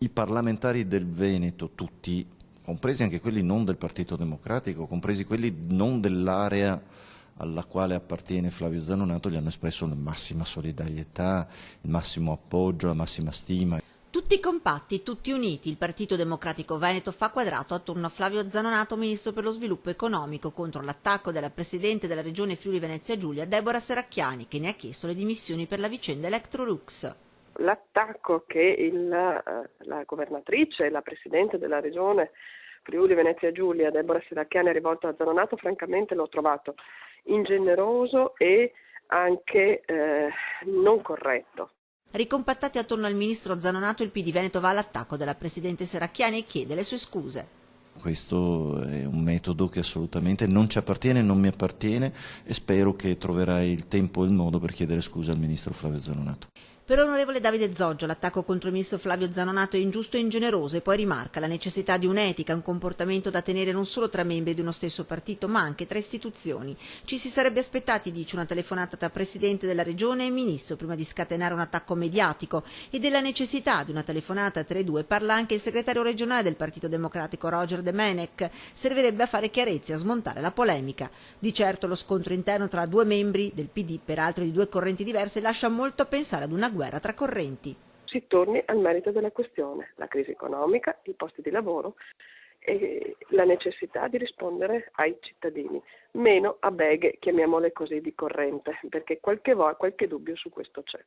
I parlamentari del Veneto, tutti, compresi anche quelli non del Partito Democratico, compresi quelli non dell'area alla quale appartiene Flavio Zanonato, gli hanno espresso la massima solidarietà, il massimo appoggio, la massima stima. Tutti compatti, tutti uniti, il Partito Democratico Veneto fa quadrato attorno a Flavio Zanonato, ministro per lo sviluppo economico, contro l'attacco della presidente della regione Friuli Venezia Giulia, Deborah Serracchiani, che ne ha chiesto le dimissioni per la vicenda Electrolux. L'attacco che la governatrice e la presidente della regione Friuli Venezia Giulia, Deborah Serracchiani, ha rivolto a Zanonato, francamente l'ho trovato ingeneroso e anche non corretto. Ricompattati attorno al ministro Zanonato, il PD Veneto va all'attacco della presidente Serracchiani e chiede le sue scuse. Questo è un metodo che assolutamente non ci appartiene, non mi appartiene e spero che troverai il tempo e il modo per chiedere scusa al ministro Flavio Zanonato. Per l'onorevole Davide Zoggio l'attacco contro il ministro Flavio Zanonato è ingiusto e ingeneroso e poi rimarca la necessità di un'etica, un comportamento da tenere non solo tra membri di uno stesso partito ma anche tra istituzioni. Ci si sarebbe aspettati, dice, una telefonata tra presidente della regione e ministro prima di scatenare un attacco mediatico, e della necessità di una telefonata tra i due parla anche il segretario regionale del Partito Democratico Roger De Menec. Servirebbe a fare chiarezza e a smontare la polemica. Di certo lo scontro interno tra due membri del PD, peraltro di due correnti diverse, lascia molto a pensare ad una guerra tra correnti. Si torni al merito della questione, la crisi economica, i posti di lavoro e la necessità di rispondere ai cittadini, meno a beghe, chiamiamole così, di corrente, perché qualche dubbio su questo c'è.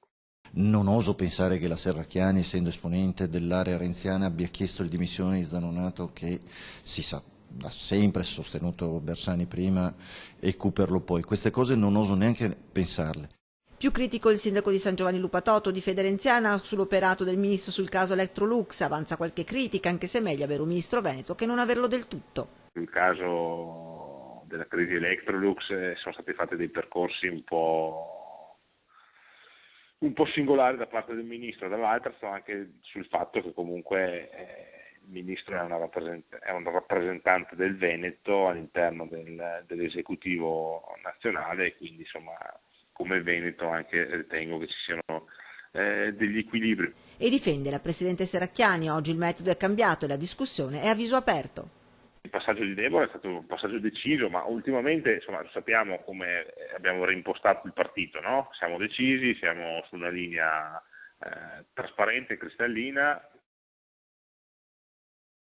Non oso pensare che la Serracchiani, essendo esponente dell'area renziana, abbia chiesto le dimissioni di Zanonato, che si sa da sempre sostenuto Bersani prima e Cooperlo poi. Queste cose non oso neanche pensarle. Più critico il sindaco di San Giovanni Lupatoto, di Fede Renziana, sull'operato del ministro sul caso Electrolux. Avanza qualche critica, anche se è meglio avere un ministro veneto che non averlo del tutto. Sul caso della crisi Electrolux sono stati fatti dei percorsi un po' singolari da parte del ministro, dall'altra sto anche sul fatto che comunque il ministro è un rappresentante del Veneto all'interno dell'esecutivo nazionale e quindi insomma come Veneto anche ritengo che ci siano degli equilibri. E difende la presidente Serracchiani: oggi il metodo è cambiato e la discussione è a viso aperto. Il passaggio di Deborah è stato un passaggio deciso, ma ultimamente insomma, sappiamo come abbiamo reimpostato il partito, no? Siamo decisi, siamo su una linea trasparente e cristallina,